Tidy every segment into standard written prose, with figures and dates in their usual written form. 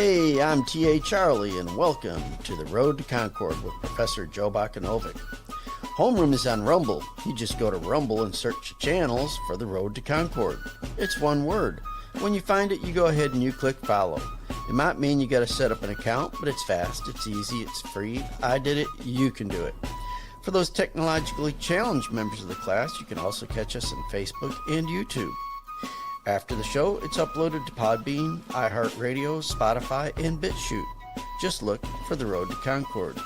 Hey, I'm T.A. Charlie, and welcome to The Road to Concord with Professor Joe Bakanovic. Homeroom is on Rumble. You just go to Rumble and search the channels for The Road to Concord. It's one word. When you find it, you go ahead and you click follow. It might mean you got to set up an account, but it's fast, it's easy, it's free. I did it, you can do it. For those technologically challenged members of the class, you can also catch us on Facebook and YouTube. After the show, it's uploaded to Podbean, iHeartRadio, Spotify, and BitChute. Just look for The Road to Concord.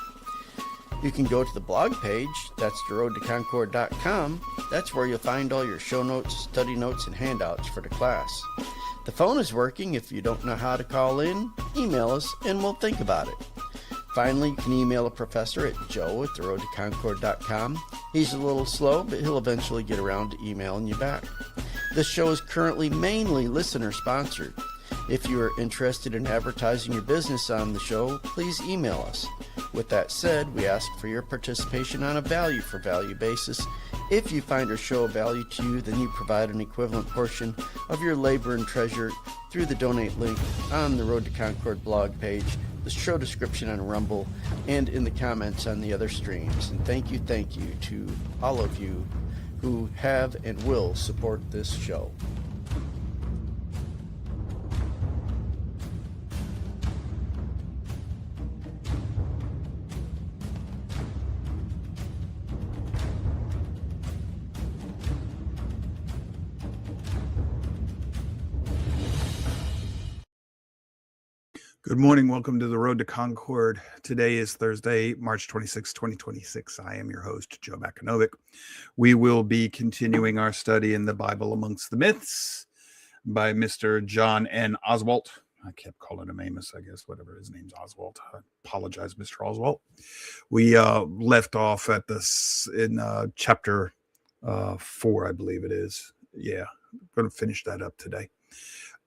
You can go to the blog page, that's theroadtoconcord.com. That's where you'll find all your show notes, study notes, and handouts for the class. The phone is working. If you don't know how to call in, email us and we'll think about it. Finally, you can email a professor at joe@theroadtoconcord.com. He's a little slow, but he'll eventually get around to emailing you back. This show is currently mainly listener-sponsored. If you are interested in advertising your business on the show, please email us. With that said, we ask for your participation on a value-for-value basis. If you find our show of value to you, then you provide an equivalent portion of your labor and treasure through the donate link on the Road to Concord blog page, the show description on Rumble, and in the comments on the other streams. And thank you to all of you who have and will support this show. Good morning. Welcome to the Road to Concord. Today is Thursday, March 26, 2026. I am your host, Joe Bakanovic. We will be continuing our study in the Bible Amongst the Myths by Mr. John N. Oswalt. I kept calling him Amos, I guess, whatever his name's, Oswalt. I apologize, Mr. Oswalt. We left off at this in chapter 4, I believe it is. Yeah, I'm going to finish that up today.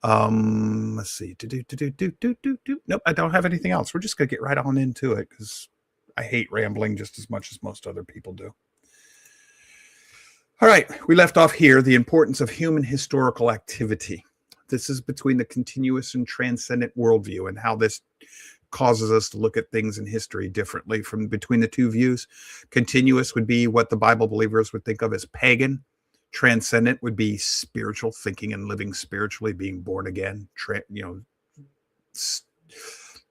Let's see. Nope, I don't have anything else. We're just gonna get right on into it because I hate rambling just as much as most other people do. All right, we left off here, the importance of human historical activity. This is between the continuous and transcendent worldview and how this causes us to look at things in history differently from between the two views. Continuous would be what the Bible believers would think of as pagan. Transcendent would be spiritual, thinking and living spiritually, being born again,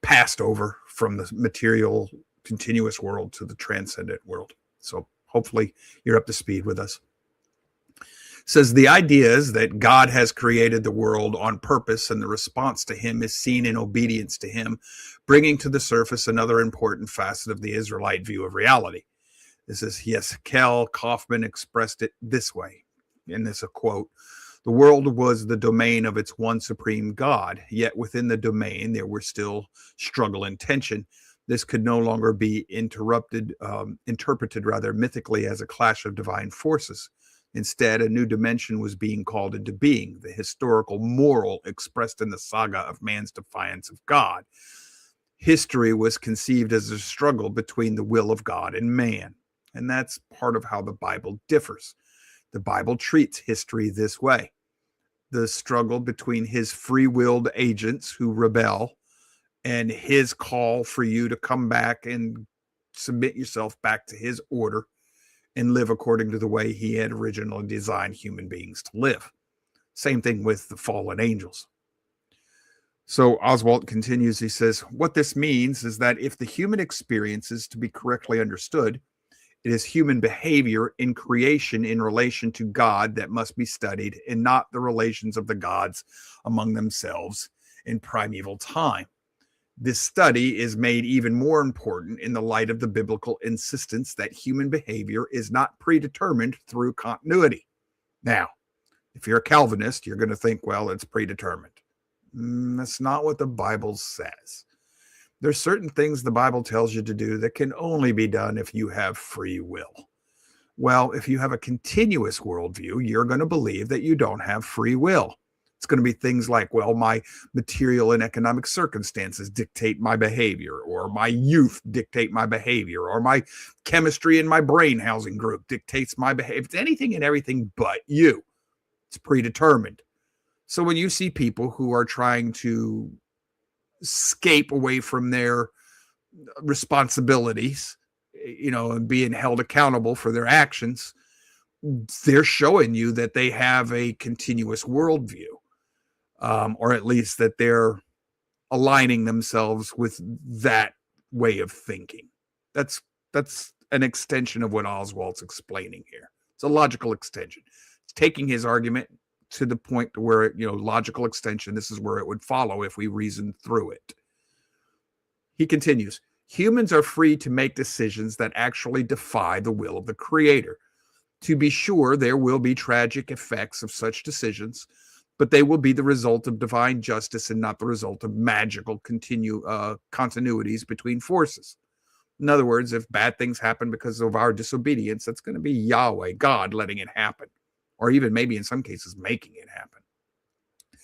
passed over from the material continuous world to the transcendent world. So hopefully you're up to speed with us. It says the idea is that God has created the world on purpose and the response to him is seen in obedience to him, bringing to the surface another important facet of the Israelite view of reality. This is Kel Kaufman expressed it this way. And this is a quote: the world was the domain of its one supreme God, yet within the domain there were still struggle and tension. This could no longer be interpreted mythically as a clash of divine forces. Instead, a new dimension was being called into being, the historical moral expressed in the saga of man's defiance of God. History was conceived as a struggle between the will of God and man. And that's part of how the Bible differs. The Bible treats history this way: the struggle between his free-willed agents who rebel and his call for you to come back and submit yourself back to his order and live according to the way he had originally designed human beings to live. Same thing with the fallen angels. So Oswalt continues, he says, what this means is that if the human experience is to be correctly understood, it is human behavior in creation in relation to God that must be studied, and not the relations of the gods among themselves in primeval time. This study is made even more important in the light of the biblical insistence that human behavior is not predetermined through continuity. Now, if you're a Calvinist, you're going to think, well, it's predetermined. That's not what the Bible says. There's certain things the Bible tells you to do that can only be done if you have free will. Well, if you have a continuous worldview, you're going to believe that you don't have free will. It's going to be things like, well, my material and economic circumstances dictate my behavior, or my youth dictate my behavior, or my chemistry in my brain housing group dictates my behavior. It's anything and everything but you. It's predetermined. So when you see people who are trying to escape away from their responsibilities, and being held accountable for their actions, they're showing you that they have a continuous worldview, or at least that they're aligning themselves with that way of thinking. That's an extension of what Oswald's explaining here. It's a logical extension. It's taking his argument to the point to where, logical extension, this is where it would follow if we reasoned through it. He continues, humans are free to make decisions that actually defy the will of the Creator. To be sure, there will be tragic effects of such decisions, but they will be the result of divine justice and not the result of magical continuities between forces. In other words, if bad things happen because of our disobedience, that's going to be Yahweh, God, letting it happen, or even maybe in some cases making it happen.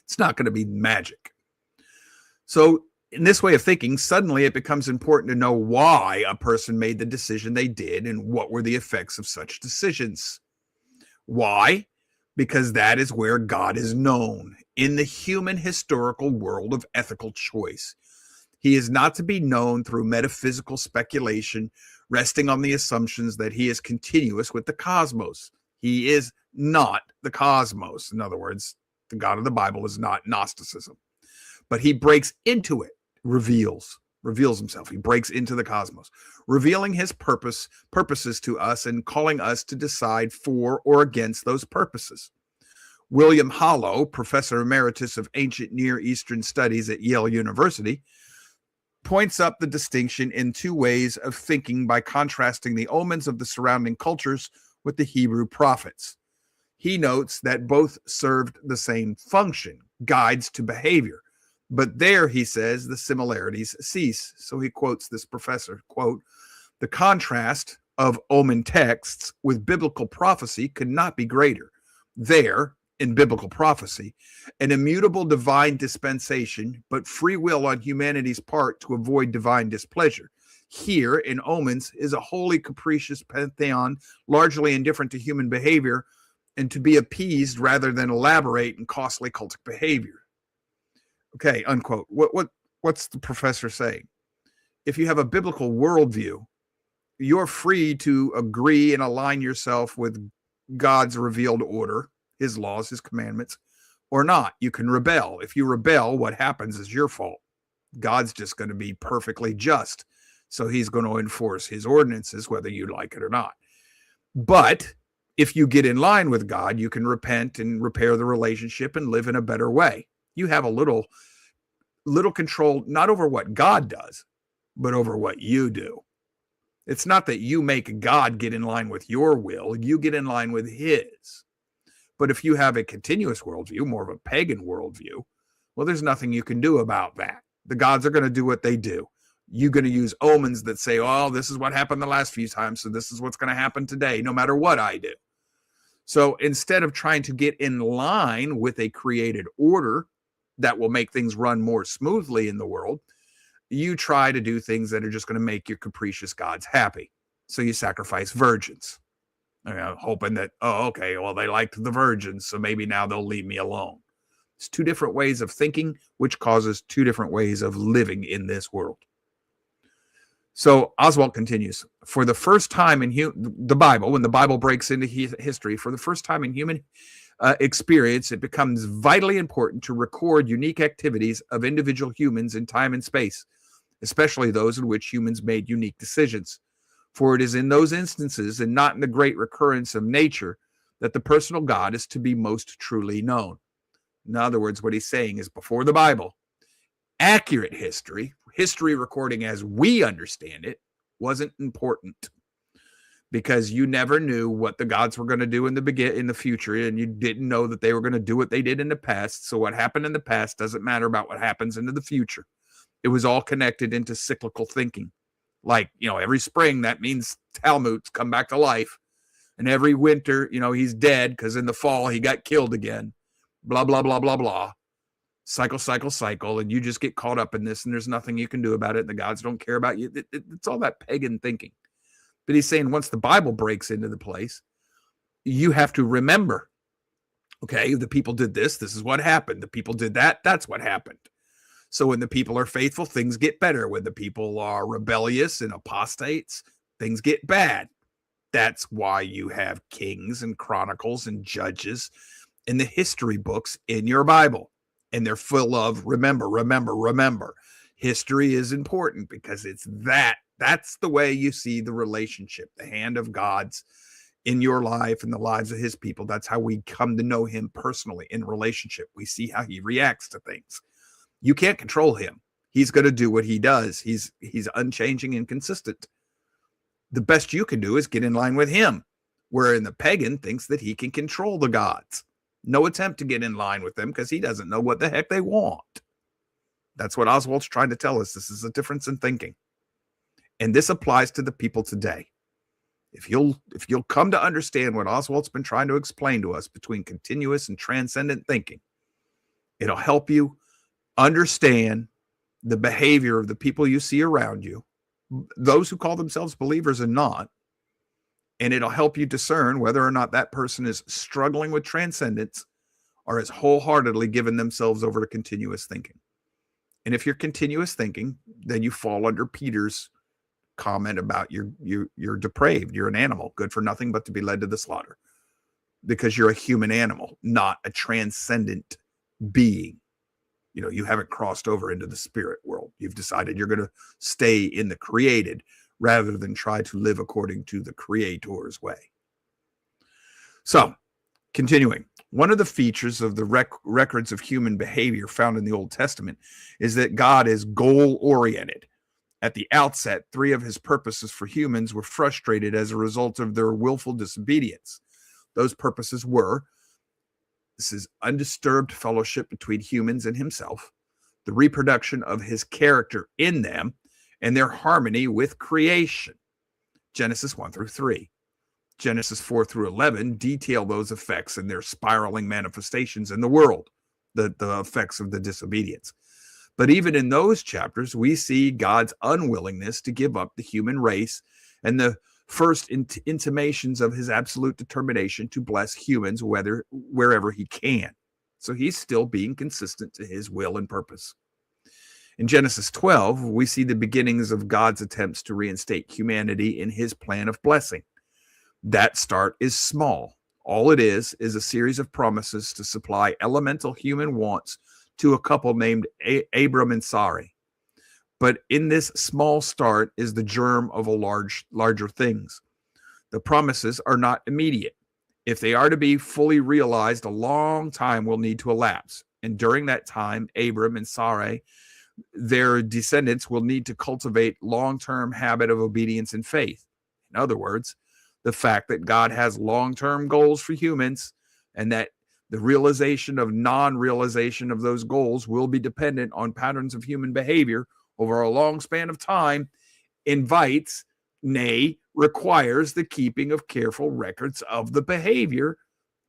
It's not going to be magic. So in this way of thinking, suddenly it becomes important to know why a person made the decision they did and what were the effects of such decisions. Why? Because that is where God is known, in the human historical world of ethical choice. He is not to be known through metaphysical speculation, resting on the assumptions that he is continuous with the cosmos. He is not the cosmos. In other words, the God of the Bible is not Gnosticism. But he breaks into it, reveals himself. He breaks into the cosmos, revealing his purposes to us and calling us to decide for or against those purposes. William Hollow, professor emeritus of ancient Near Eastern studies at Yale University, points up the distinction in two ways of thinking by contrasting the omens of the surrounding cultures with the Hebrew prophets. He notes that both served the same function, guides to behavior. But there, he says, the similarities cease. So he quotes this professor, quote, "The contrast of omen texts with biblical prophecy could not be greater. There, in biblical prophecy, an immutable divine dispensation, but free will on humanity's part to avoid divine displeasure. Here, in omens, is a wholly capricious pantheon, largely indifferent to human behavior, and to be appeased rather than elaborate in costly cultic behavior." Okay, unquote. What's the professor saying? If you have a biblical worldview, you're free to agree and align yourself with God's revealed order, his laws, his commandments, or not. You can rebel. If you rebel, what happens is your fault. God's just going to be perfectly just. So he's going to enforce his ordinances, whether you like it or not. But if you get in line with God, you can repent and repair the relationship and live in a better way. You have a little control, not over what God does, but over what you do. It's not that you make God get in line with your will, you get in line with his. But if you have a continuous worldview, more of a pagan worldview, well, there's nothing you can do about that. The gods are going to do what they do. You're going to use omens that say, oh, this is what happened the last few times, so this is what's going to happen today, no matter what I do. So instead of trying to get in line with a created order that will make things run more smoothly in the world, you try to do things that are just going to make your capricious gods happy. So you sacrifice virgins, hoping that, oh, okay, well, they liked the virgins, so maybe now they'll leave me alone. It's two different ways of thinking, which causes two different ways of living in this world. So Oswald continues, for the first time in the Bible, when the Bible breaks into history, for the first time in human experience, it becomes vitally important to record unique activities of individual humans in time and space, especially those in which humans made unique decisions. For it is in those instances and not in the great recurrence of nature that the personal God is to be most truly known. In other words, what he's saying is before the Bible, accurate history recording as we understand it, wasn't important. Because you never knew what the gods were going to do in the future, and you didn't know that they were going to do what they did in the past. So what happened in the past doesn't matter about what happens into the future. It was all connected into cyclical thinking. Like, every spring, that means Talmuds come back to life. And every winter, he's dead because in the fall he got killed again. Blah, blah, blah, blah, blah. Cycle. And you just get caught up in this, and there's nothing you can do about it. And the gods don't care about you. It's all that pagan thinking. But he's saying once the Bible breaks into the place, you have to remember, okay, the people did this. This is what happened. The people did that. That's what happened. So when the people are faithful, things get better. When the people are rebellious and apostates, things get bad. That's why you have kings and chronicles and judges in the history books in your Bible. And they're full of remember, remember, remember. History is important because it's that's the way you see the relationship, the hand of God's in your life and the lives of his people. That's how we come to know him personally in relationship. We see how he reacts to things. You can't control him. He's going to do what he does. He's unchanging and consistent. The best you can do is get in line with him, wherein the pagan thinks that he can control the gods. No attempt to get in line with them because he doesn't know what the heck they want. That's what Oswald's trying to tell us. This is a difference in thinking. And this applies to the people today. If you'll come to understand what Oswald's been trying to explain to us between continuous and transcendent thinking, it'll help you understand the behavior of the people you see around you, those who call themselves believers and not, and it'll help you discern whether or not that person is struggling with transcendence or has wholeheartedly given themselves over to continuous thinking. And if you're continuous thinking, then you fall under Peter's comment about you're depraved, you're an animal, good for nothing but to be led to the slaughter, because you're a human animal, not a transcendent being. You haven't crossed over into the spirit world. You've decided you're going to stay in the created rather than try to live according to the Creator's way. So, continuing, one of the features of the records of human behavior found in the Old Testament is that God is goal-oriented. At the outset, 3 of his purposes for humans were frustrated as a result of their willful disobedience. Those purposes were: this is undisturbed fellowship between humans and himself, the reproduction of his character in them, and their harmony with creation. Genesis 1 through 3. Genesis 4 through 11 detail those effects and their spiraling manifestations in the world, the effects of the disobedience. But even in those chapters, we see God's unwillingness to give up the human race and the first intimations of his absolute determination to bless humans wherever he can. So he's still being consistent to his will and purpose. In Genesis 12, we see the beginnings of God's attempts to reinstate humanity in his plan of blessing. That start is small. All it is a series of promises to supply elemental human wants to a couple named Abram and Sarai. But in this small start is the germ of larger things. The promises are not immediate. If they are to be fully realized, a long time will need to elapse. And during that time, Abram and Sarai, their descendants, will need to cultivate long-term habit of obedience and faith. In other words, the fact that God has long-term goals for humans and that the realization of non-realization of those goals will be dependent on patterns of human behavior over a long span of time invites, nay, requires the keeping of careful records of the behavior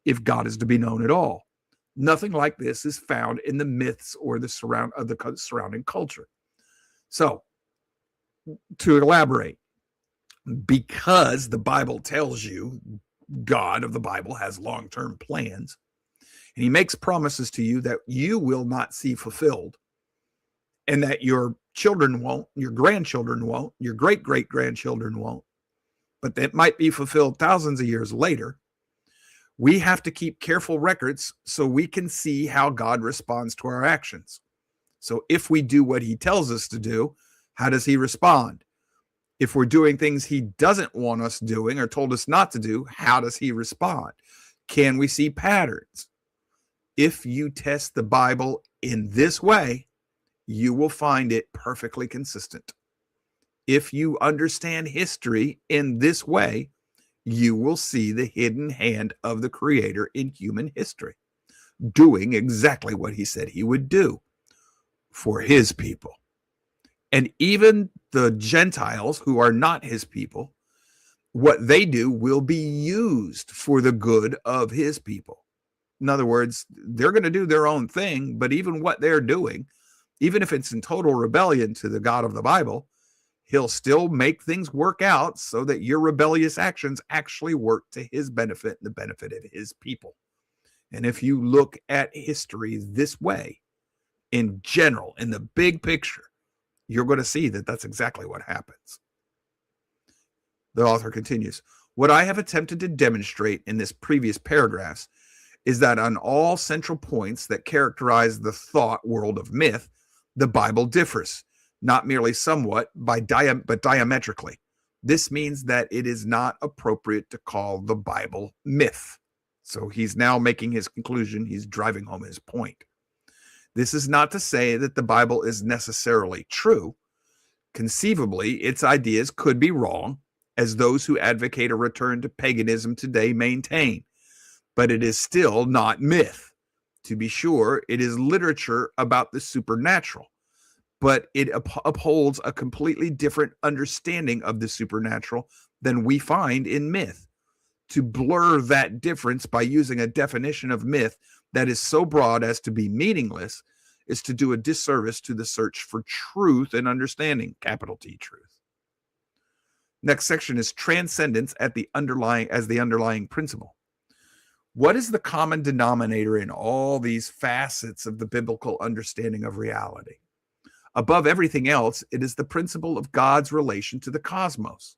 if God is to be known at all. Nothing like this is found in the myths or the surrounding culture. So, to elaborate, because the Bible tells you God of the Bible has long-term plans, and he makes promises to you that you will not see fulfilled, and that your children won't, your grandchildren won't, your great-great-grandchildren won't, but that might be fulfilled thousands of years later. We have to keep careful records so we can see how God responds to our actions. So if we do what he tells us to do, how does he respond? If we're doing things he doesn't want us doing or told us not to do, how does he respond? Can we see patterns? If you test the Bible in this way, you will find it perfectly consistent. If you understand history in this way, you will see the hidden hand of the Creator in human history, doing exactly what he said he would do for his people. And even the Gentiles who are not his people, what they do will be used for the good of his people. In other words, they're going to do their own thing, but even what they're doing, even if it's in total rebellion to the God of the Bible, he'll still make things work out so that your rebellious actions actually work to his benefit and the benefit of his people. And if you look at history this way, in general, in the big picture, you're going to see that that's exactly what happens. The author continues, what I have attempted to demonstrate in this previous paragraphs is that on all central points that characterize the thought world of myth, the Bible differs, not merely somewhat, but diametrically. This means that it is not appropriate to call the Bible myth. So he's now making his conclusion. He's driving home his point. This is not to say that the Bible is necessarily true. Conceivably, its ideas could be wrong, as those who advocate a return to paganism today maintain. But it is still not myth. To be sure, it is literature about the supernatural, but it upholds a completely different understanding of the supernatural than we find in myth. To blur that difference by using a definition of myth that is so broad as to be meaningless is to do a disservice to the search for truth and understanding, capital T, truth. Next section is transcendence as the underlying principle. What is the common denominator in all these facets of the biblical understanding of reality? Above everything else, it is the principle of God's relation to the cosmos.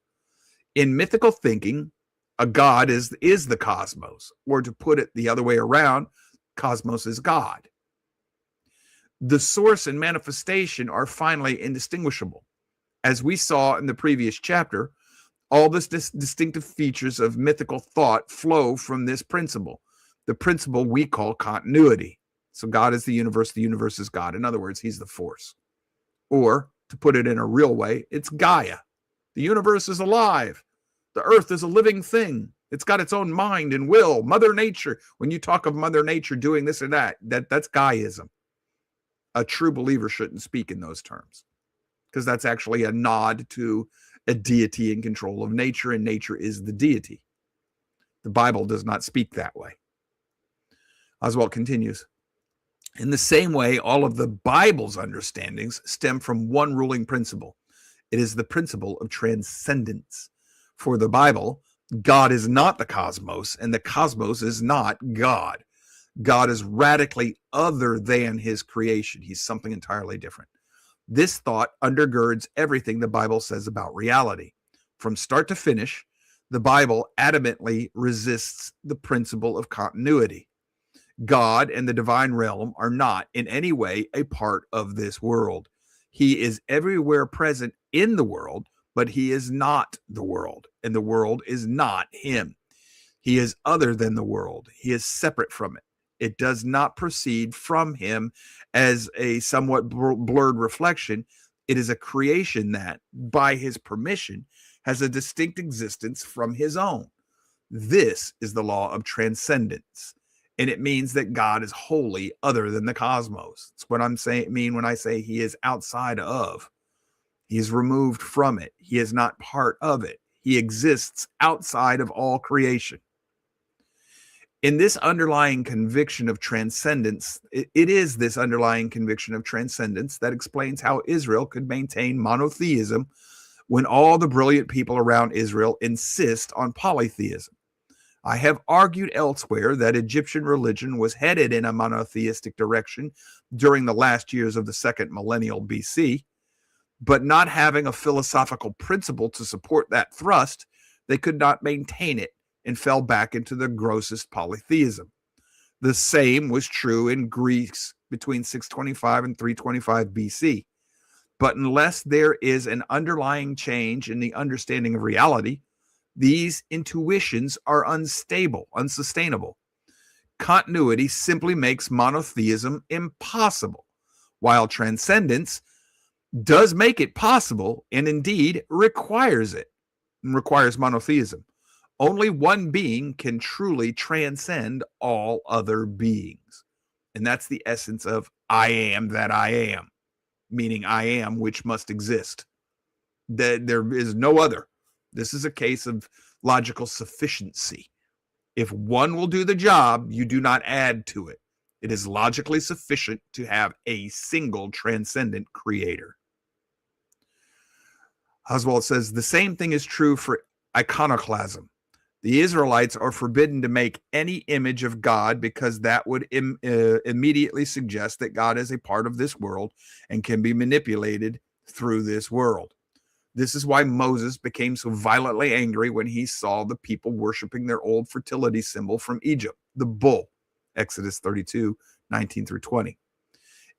In mythical thinking, a God is the cosmos, or to put it the other way around, cosmos is God. The source and manifestation are finally indistinguishable. As we saw in the previous chapter, all the distinctive features of mythical thought flow from this principle, the principle we call continuity. So God is the universe is God. In other words, he's the force. Or, to put it in a real way, it's Gaia. The universe is alive. The earth is a living thing. It's got its own mind and will. Mother Nature, when you talk of Mother Nature doing this or that's Gaiaism. A true believer shouldn't speak in those terms, because that's actually a nod to a deity in control of nature, and nature is the deity. The Bible does not speak that way. Oswald continues, in the same way, all of the Bible's understandings stem from one ruling principle. It is the principle of transcendence. For the Bible, God is not the cosmos, and the cosmos is not God. God is radically other than his creation. He's something entirely different. This thought undergirds everything the Bible says about reality. From start to finish, the Bible adamantly resists the principle of continuity. God and the divine realm are not in any way a part of this world. He is everywhere present in the world, but he is not the world, and the world is not him. He is other than the world. He is separate from it. It does not proceed from him as a somewhat blurred reflection. It is a creation that, by his permission, has a distinct existence from his own. This is the law of transcendence, and it means that God is wholly other than the cosmos. It's what I mean when I say he is outside of. He is removed from it. He is not part of it. He exists outside of all creation. In this underlying conviction of transcendence, it is this underlying conviction of transcendence that explains how Israel could maintain monotheism when all the brilliant people around Israel insist on polytheism. I have argued elsewhere that Egyptian religion was headed in a monotheistic direction during the last years of the second millennial BC, but not having a philosophical principle to support that thrust, they could not maintain it and fell back into the grossest polytheism. The same was true in Greece between 625 and 325 BC. But unless there is an underlying change in the understanding of reality, these intuitions are unstable, unsustainable. Continuity simply makes monotheism impossible, while transcendence does make it possible and indeed requires it, and requires monotheism. Only one being can truly transcend all other beings. And that's the essence of I am that I am, meaning I am which must exist. That there is no other. This is a case of logical sufficiency. If one will do the job, you do not add to it. It is logically sufficient to have a single transcendent creator. Oswald says the same thing is true for iconoclasm. The Israelites are forbidden to make any image of God because that would immediately suggest that God is a part of this world and can be manipulated through this world. This is why Moses became so violently angry when he saw the people worshiping their old fertility symbol from Egypt, the bull, Exodus 32:19-20.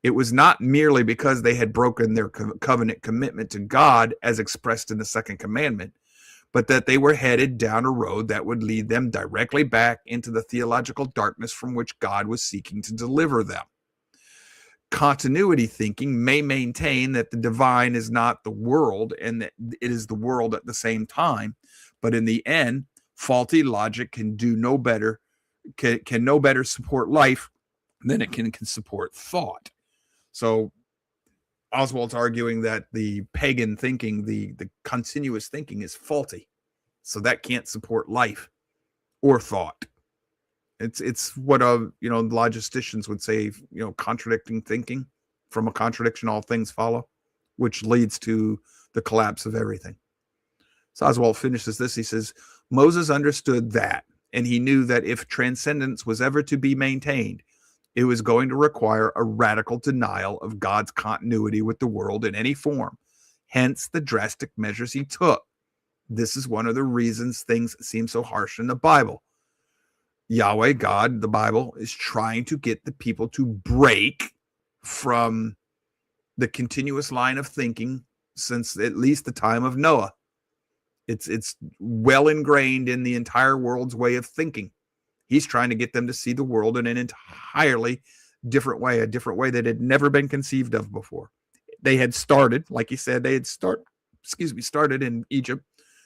It was not merely because they had broken their covenant commitment to God as expressed in the second commandment, but that they were headed down a road that would lead them directly back into the theological darkness from which God was seeking to deliver them. Continuity thinking may maintain that the divine is not the world and that it is the world at the same time, but in the end, faulty logic can no better support life than it can support thought. So Oswald's arguing that the pagan thinking, the continuous thinking, is faulty, so that can't support life or thought. It's what logisticians would say, contradicting thinking. From a contradiction, all things follow, which leads to the collapse of everything. So Oswald finishes this. He says, Moses understood that, and he knew that if transcendence was ever to be maintained, it was going to require a radical denial of God's continuity with the world in any form. Hence the drastic measures he took. This is one of the reasons things seem so harsh in the Bible. Yahweh, God, the Bible, is trying to get the people to break from the continuous line of thinking since at least the time of Noah. It's well ingrained in the entire world's way of thinking. He's trying to get them to see the world in an entirely different way, a different way that had never been conceived of before. They had started, like he said, started in Egypt,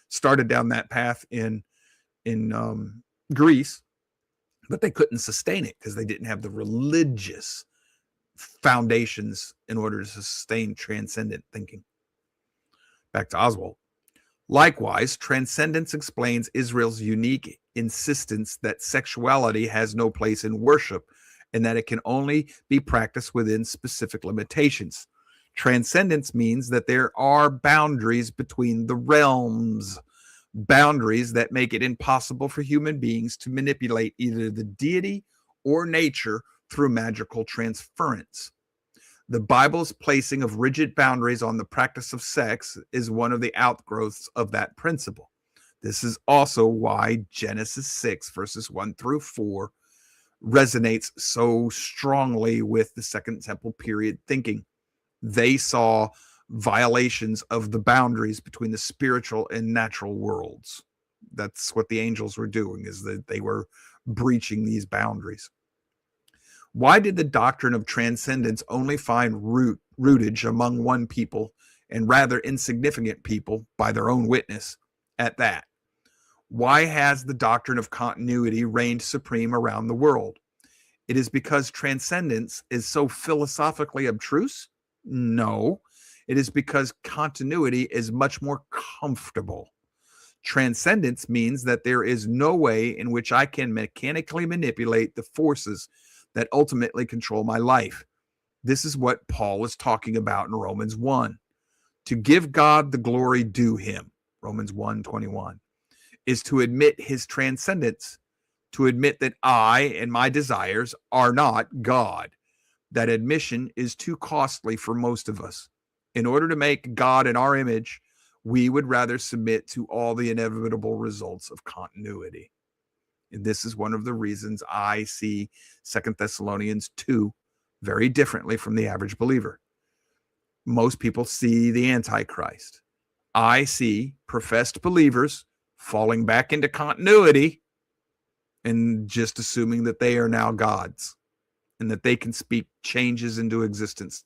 started down that path in Greece, but they couldn't sustain it because they didn't have the religious foundations in order to sustain transcendent thinking. Back to Oswald. Likewise, Transcendence explains Israel's unique insistence that sexuality has no place in worship and that it can only be practiced within specific limitations. Transcendence means that there are boundaries between the realms, boundaries that make it impossible for human beings to manipulate either the deity or nature through magical transference. The Bible's placing of rigid boundaries on the practice of sex is one of the outgrowths of that principle. This is also why Genesis 6, verses 1-4, resonates so strongly with the Second Temple period thinking. They saw violations of the boundaries between the spiritual and natural worlds. That's what the angels were doing, is that they were breaching these boundaries. Why did the doctrine of transcendence only find rootage among one people and rather insignificant people by their own witness at that? Why has the doctrine of continuity reigned supreme around the world? It is because transcendence is so philosophically abstruse? No. It is because continuity is much more comfortable. Transcendence means that there is no way in which I can mechanically manipulate the forces that ultimately control my life. This is what Paul is talking about in Romans 1. To give God the glory due him, Romans 1:21, is to admit his transcendence, to admit that I and my desires are not God. That admission is too costly for most of us. In order to make God in our image, we would rather submit to all the inevitable results of continuity. And this is one of the reasons I see 2 Thessalonians 2 very differently from the average believer. Most people see the Antichrist. I see professed believers falling back into continuity and just assuming that they are now gods and that they can speak changes into existence,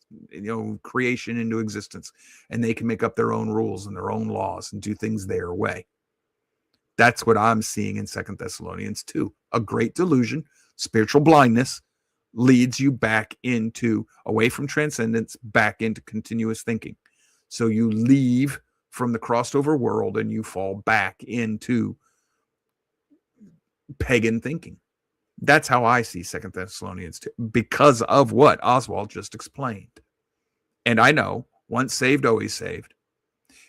creation into existence, and they can make up their own rules and their own laws and do things their way. That's what I'm seeing in 2 Thessalonians 2. A great delusion, spiritual blindness, leads you back into, away from transcendence, back into continuous thinking. So you leave from the crossed over world and you fall back into pagan thinking. That's how I see 2 Thessalonians 2, because of what Oswald just explained. And I know, once saved, always saved.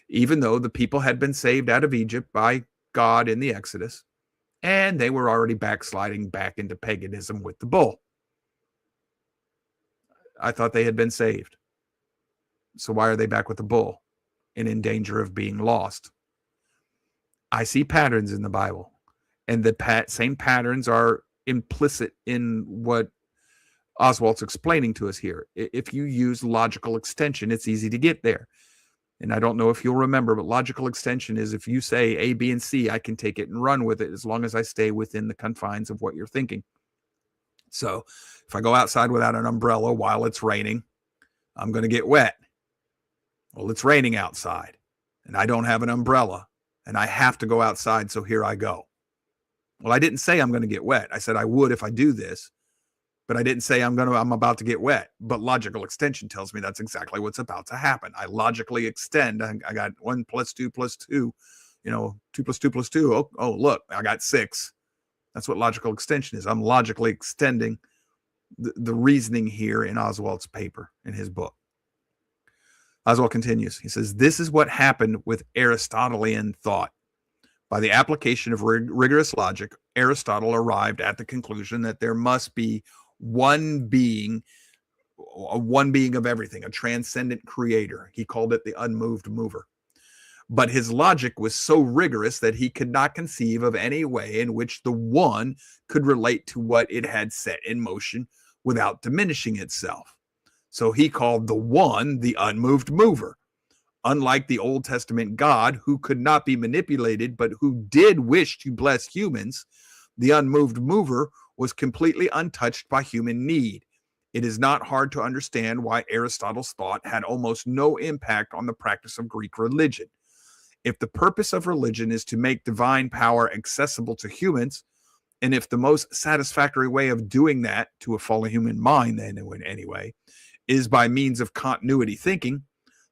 Even though the people had been saved out of Egypt by God in the Exodus, and they were already backsliding back into paganism with the bull. I thought they had been saved. So why are they back with the bull and in danger of being lost? I see patterns in the Bible, and the same patterns are implicit in what Oswald's explaining to us here. If you use logical extension, it's easy to get there. And I don't know if you'll remember, but logical extension is if you say A, B, and C, I can take it and run with it as long as I stay within the confines of what you're thinking. So if I go outside without an umbrella while it's raining, I'm going to get wet. Well, it's raining outside, and I don't have an umbrella, and I have to go outside, so here I go. Well, I didn't say I'm going to get wet. I said I would if I do this, but I didn't say I'm about to get wet. But logical extension tells me that's exactly what's about to happen. I logically extend. I got 1 + 2 + 2, 2 + 2 + 2. Oh, look, I got 6. That's what logical extension is. I'm logically extending the reasoning here in Oswald's paper, in his book. Oswald continues. He says, this is what happened with Aristotelian thought. By the application of rigorous logic, Aristotle arrived at the conclusion that there must be one being of everything, a transcendent creator. He called it the unmoved mover. But his logic was so rigorous that he could not conceive of any way in which the one could relate to what it had set in motion without diminishing itself. So he called the one the unmoved mover. Unlike the Old Testament God, who could not be manipulated, but who did wish to bless humans, the unmoved mover was completely untouched by human need. It is not hard to understand why Aristotle's thought had almost no impact on the practice of Greek religion. If the purpose of religion is to make divine power accessible to humans, and if the most satisfactory way of doing that to a fallen human mind, then anyway, is by means of continuity thinking,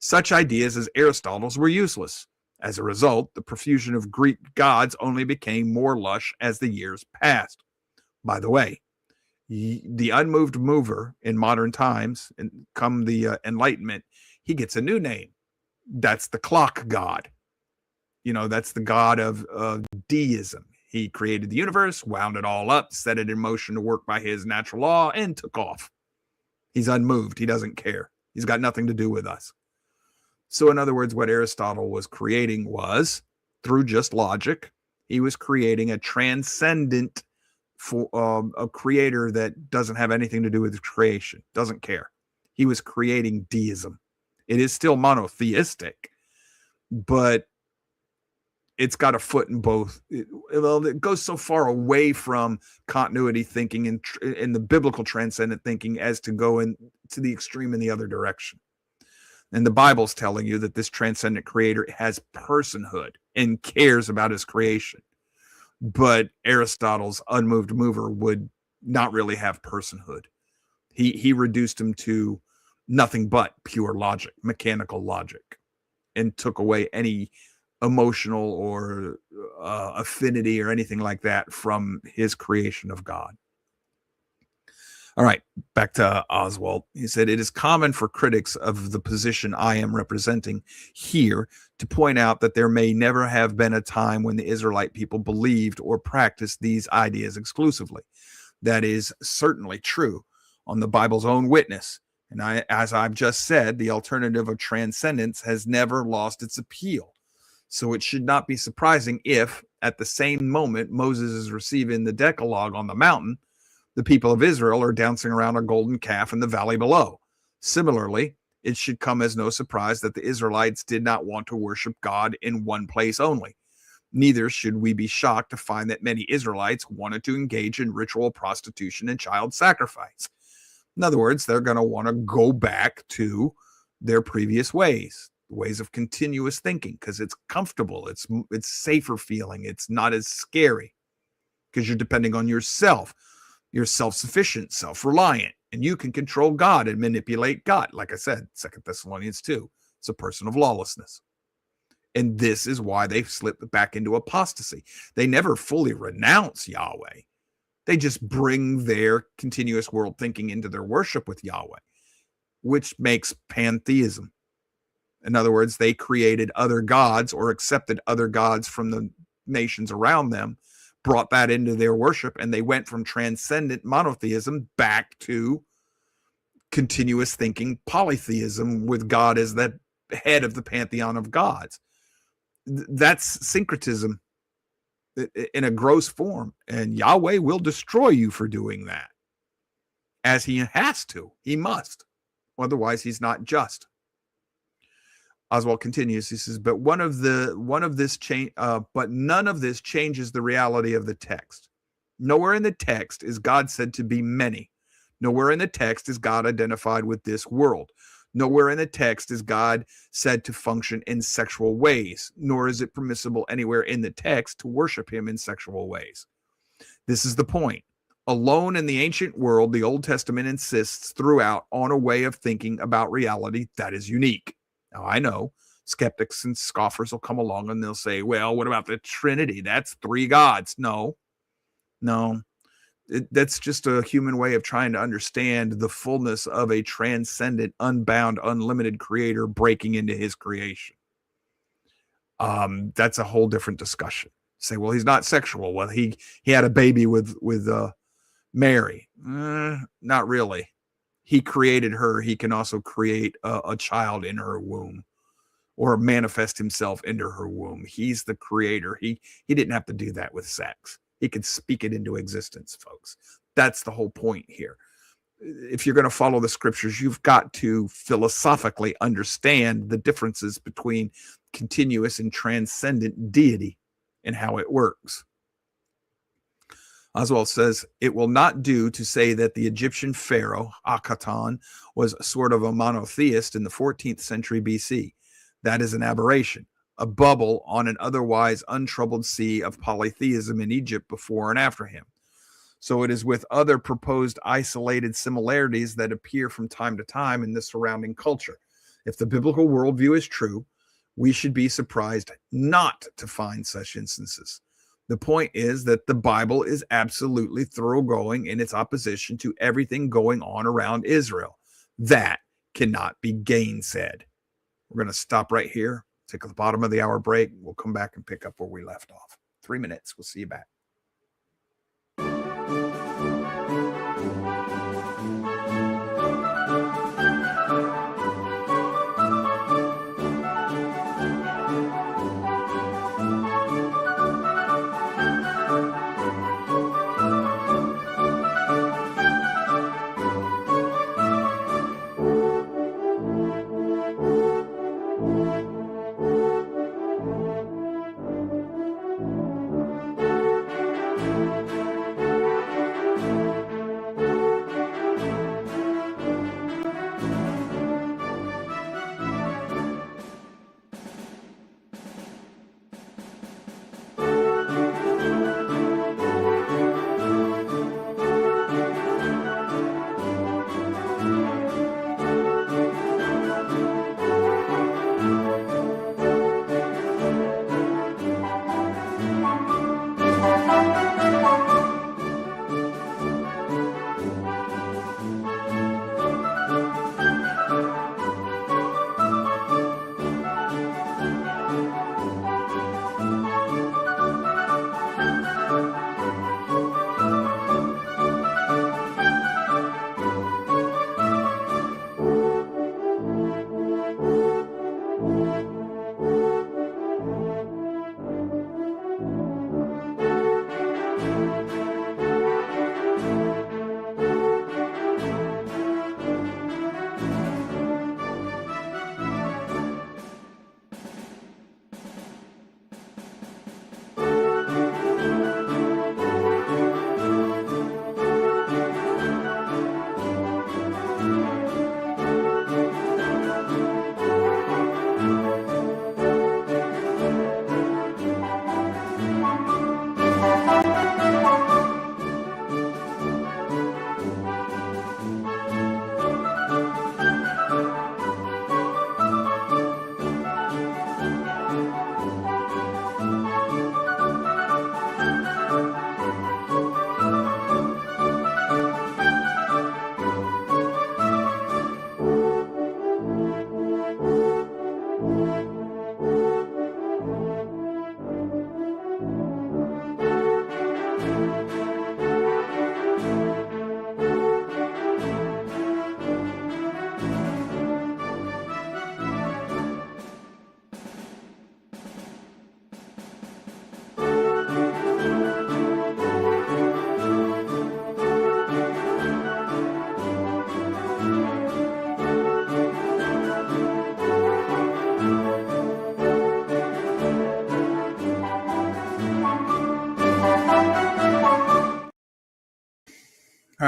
such ideas as Aristotle's were useless. As a result, the profusion of Greek gods only became more lush as the years passed. By the way, the unmoved mover in modern times, and come the Enlightenment, he gets a new name. That's the clock god. That's the god of deism. He created the universe, wound it all up, set it in motion to work by his natural law, and took off. He's unmoved. He doesn't care. He's got nothing to do with us. So in other words, what Aristotle was creating was, through just logic, he was creating a transcendent, a creator that doesn't have anything to do with creation, doesn't care. He was creating deism. It is still monotheistic, but it's got a foot in both. It goes so far away from continuity thinking and in the biblical transcendent thinking as to go to the extreme in the other direction. And the Bible's telling you that this transcendent creator has personhood and cares about his creation. But Aristotle's unmoved mover would not really have personhood. He reduced him to nothing but pure logic, mechanical logic, and took away any emotional or affinity or anything like that from his creation of God. All right, back to Oswald. He said, it is common for critics of the position I am representing here to point out that there may never have been a time when the Israelite people believed or practiced these ideas exclusively. That is certainly true on the Bible's own witness. And as I've just said, the alternative of transcendence has never lost its appeal. So it should not be surprising if, at the same moment Moses is receiving the Decalogue on the mountain, the people of Israel are dancing around a golden calf in the valley below. Similarly, it should come as no surprise that the Israelites did not want to worship God in one place only. Neither should we be shocked to find that many Israelites wanted to engage in ritual prostitution and child sacrifice. In other words, they're going to want to go back to their previous ways of continuous thinking, because it's comfortable, it's safer feeling, it's not as scary, because you're depending on yourself. You're self-sufficient, self-reliant, and you can control God and manipulate God. Like I said, 2 Thessalonians 2, it's a person of lawlessness. And this is why they've slipped back into apostasy. They never fully renounce Yahweh. They just bring their continuous world thinking into their worship with Yahweh, which makes pantheism. In other words, they created other gods or accepted other gods from the nations around them, brought that into their worship, and they went from transcendent monotheism back to continuous thinking polytheism with God as the head of the pantheon of gods. That's syncretism in a gross form, and Yahweh will destroy you for doing that, as he has to. He must, otherwise he's not just. Oswald continues. He says, but none of this changes the reality of the text. Nowhere in the text is God said to be many. Nowhere in the text is God identified with this world. Nowhere in the text is God said to function in sexual ways, nor is it permissible anywhere in the text to worship him in sexual ways. This is the point. Alone in the ancient world, the Old Testament insists throughout on a way of thinking about reality that is unique. Now, I know skeptics and scoffers will come along and they'll say, well, what about the Trinity? That's three gods. No. That's just a human way of trying to understand the fullness of a transcendent, unbound, unlimited creator breaking into his creation. That's a whole different discussion. Say, well, he's not sexual. Well, he had a baby with Mary. Not really. He created her. He can also create a child in her womb, or manifest himself into her womb. He's the creator. He didn't have to do that with sex. He could speak it into existence, folks. That's the whole point here. If you're going to follow the scriptures, you've got to philosophically understand the differences between continuous and transcendent deity and how it works. Oswald says, it will not do to say that the Egyptian pharaoh, Akhenaten, was sort of a monotheist in the 14th century BC. That is an aberration, a bubble on an otherwise untroubled sea of polytheism in Egypt before and after him. So it is with other proposed isolated similarities that appear from time to time in the surrounding culture. If the biblical worldview is true, we should be surprised not to find such instances. The point is that the Bible is absolutely thoroughgoing in its opposition to everything going on around Israel. That cannot be gainsaid. We're going to stop right here, take the bottom of the hour break. We'll come back and pick up where we left off. 3 minutes. We'll see you back.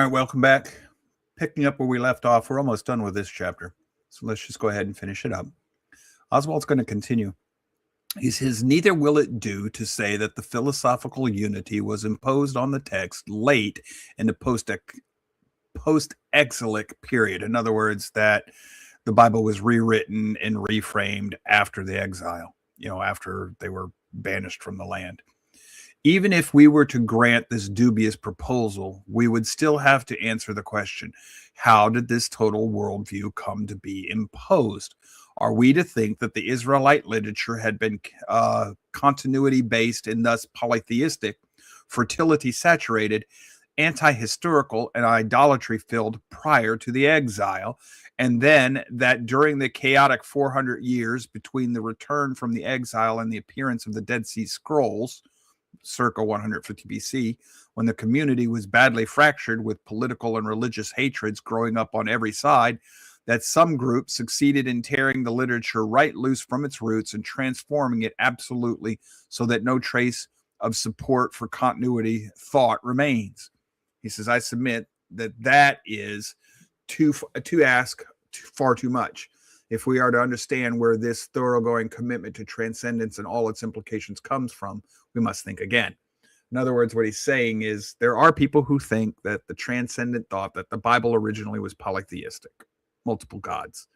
right, welcome back. Picking up where we left off, we're almost done with this chapter. So let's just go ahead and finish it up. Oswald's going to continue. He says, neither will it do to say that the philosophical unity was imposed on the text late in the post-exilic period. In other words, that the Bible was rewritten and reframed after the exile, after they were banished from the land. Even if we were to grant this dubious proposal, we would still have to answer the question, how did this total worldview come to be imposed? Are we to think that the Israelite literature had been continuity-based and thus polytheistic, fertility-saturated, anti-historical, and idolatry-filled prior to the exile, and then that during the chaotic 400 years between the return from the exile and the appearance of the Dead Sea Scrolls, circa 150 BC, when the community was badly fractured with political and religious hatreds growing up on every side, that some group succeeded in tearing the literature right loose from its roots and transforming it absolutely so that no trace of support for continuity thought remains. He says, I submit that is to ask far too much. If we are to understand where this thoroughgoing commitment to transcendence and all its implications comes from, we must think again. In other words, what he's saying is there are people who think that the transcendent thought that the Bible originally was polytheistic, multiple gods,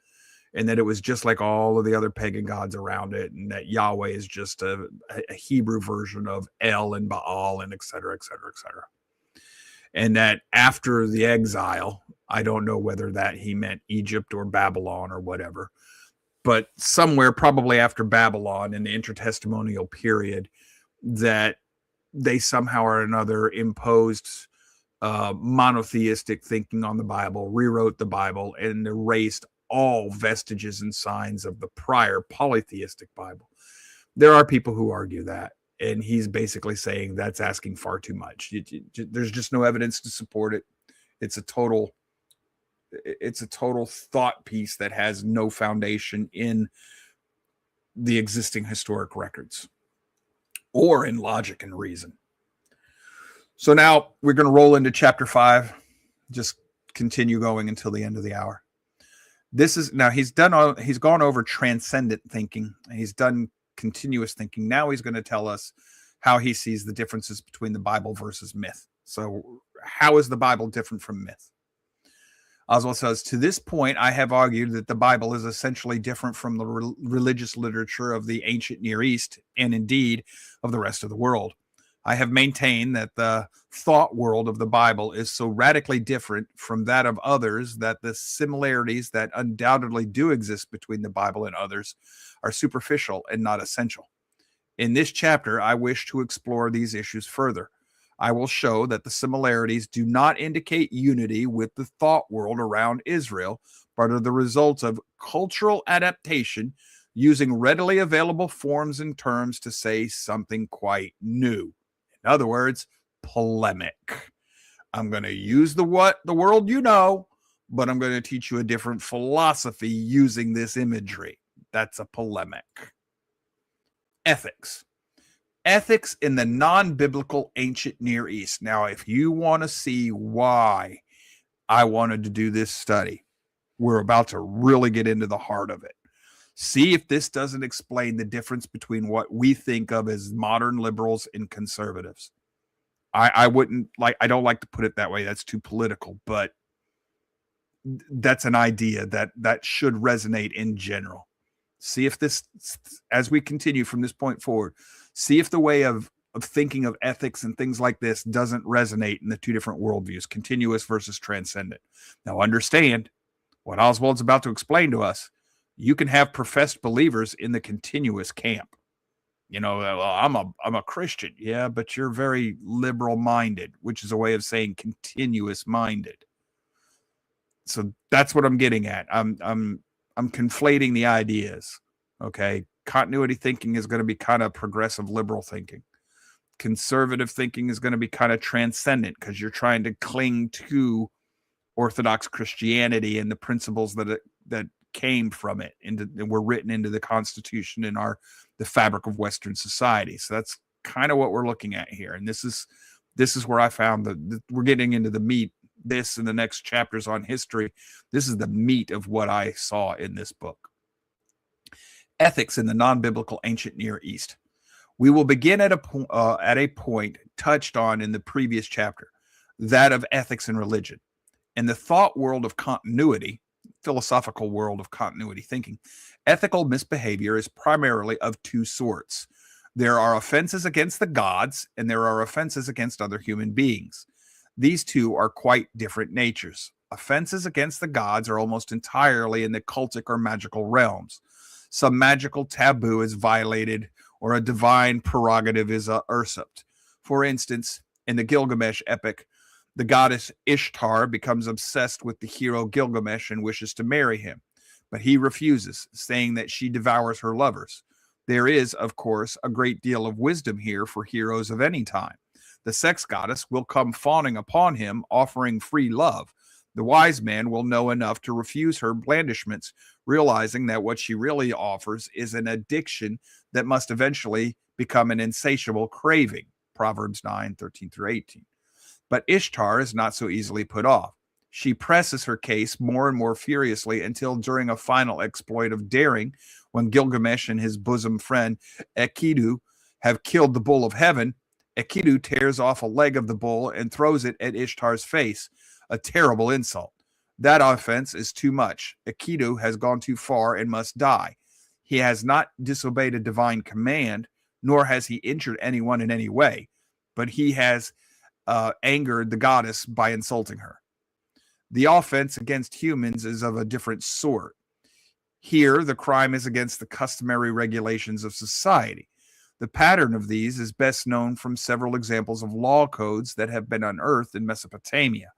and that it was just like all of the other pagan gods around it, and that Yahweh is just a Hebrew version of El and Baal and et cetera, et cetera, et cetera. And that after the exile, I don't know whether that he meant Egypt or Babylon or whatever, but somewhere probably after Babylon in the intertestamental period, that they somehow or another imposed monotheistic thinking on the Bible, rewrote the Bible, and erased all vestiges and signs of the prior polytheistic Bible. There are people who argue that, and he's basically saying that's asking far too much. There's just no evidence to support it. It's a total thought piece that has no foundation in the existing historic records or in logic and reason. So now we're going to roll into chapter 5, just continue going until the end of the hour. He's gone over transcendent thinking. He's done continuous thinking. Now he's going to tell us how he sees the differences between the Bible versus myth. So how is the Bible different from myth? Oswald says, to this point, I have argued that the Bible is essentially different from the religious literature of the ancient Near East and indeed of the rest of the world. I have maintained that the thought world of the Bible is so radically different from that of others that the similarities that undoubtedly do exist between the Bible and others are superficial and not essential. In this chapter, I wish to explore these issues further. I will show that the similarities do not indicate unity with the thought world around Israel, but are the result of cultural adaptation using readily available forms and terms to say something quite new. In other words, polemic. I'm going to use the world you know, but I'm going to teach you a different philosophy using this imagery. That's a polemic. Ethics. Ethics in the non-biblical ancient Near East. Now, if you want to see why I wanted to do this study, we're about to really get into the heart of it. See if this doesn't explain the difference between what we think of as modern liberals and conservatives. I don't like to put it that way. That's too political, but that's an idea that should resonate in general. See if this, as we continue from this point forward, see if the way of thinking of ethics and things like this doesn't resonate in the two different worldviews, continuous versus transcendent. Now understand what Oswald's about to explain to us. You can have professed believers in the continuous camp. Well, I'm a Christian. Yeah, but you're very liberal minded, which is a way of saying continuous minded. So that's what I'm getting at. I'm conflating the ideas. Okay. Continuity thinking is going to be kind of progressive liberal thinking. Conservative thinking is going to be kind of transcendent because you're trying to cling to Orthodox Christianity and the principles that came from it and were written into the Constitution and the fabric of Western society. So that's kind of what we're looking at here. And this is where I found that we're getting into the meat this in the next chapters on history. This is the meat of what I saw in this book. Ethics in the non-biblical ancient Near East. We will begin at a point touched on in the previous chapter, that of ethics and religion. In the thought world of continuity, philosophical world of continuity thinking, ethical misbehavior is primarily of two sorts. There are offenses against the gods, and there are offenses against other human beings. These two are quite different natures. Offenses against the gods are almost entirely in the cultic or magical realms. Some magical taboo is violated, or a divine prerogative is usurped. For instance, in the Gilgamesh epic, the goddess Ishtar becomes obsessed with the hero Gilgamesh and wishes to marry him, but he refuses, saying that she devours her lovers. There is, of course, a great deal of wisdom here for heroes of any time. The sex goddess will come fawning upon him, offering free love. The wise man will know enough to refuse her blandishments, realizing that what she really offers is an addiction that must eventually become an insatiable craving. Proverbs 9:13-18. But Ishtar is not so easily put off. She presses her case more and more furiously until during a final exploit of daring, when Gilgamesh and his bosom friend Enkidu have killed the bull of heaven, Enkidu tears off a leg of the bull and throws it at Ishtar's face, a terrible insult. That offense is too much. Enkidu has gone too far and must die. He has not disobeyed a divine command, nor has he injured anyone in any way, but he has angered the goddess by insulting her. The offense against humans is of a different sort. Here, the crime is against the customary regulations of society. The pattern of these is best known from several examples of law codes that have been unearthed in Mesopotamia.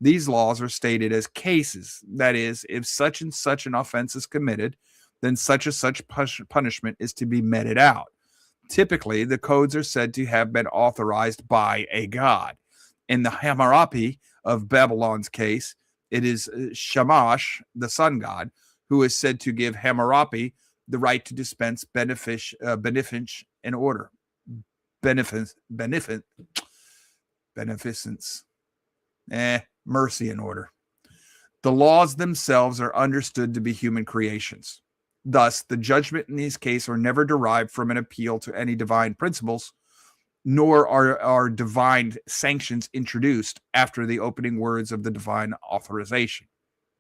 These laws are stated as cases. That is, if such and such an offense is committed, then such and such punishment is to be meted out. Typically, the codes are said to have been authorized by a god. In the Hammurabi of Babylon's case, it is Shamash, the sun god, who is said to give Hammurabi the right to dispense beneficence in order. Beneficence. Mercy in order. The laws themselves are understood to be human creations. Thus, the judgment in these cases are never derived from an appeal to any divine principles, nor are divine sanctions introduced after the opening words of the divine authorization.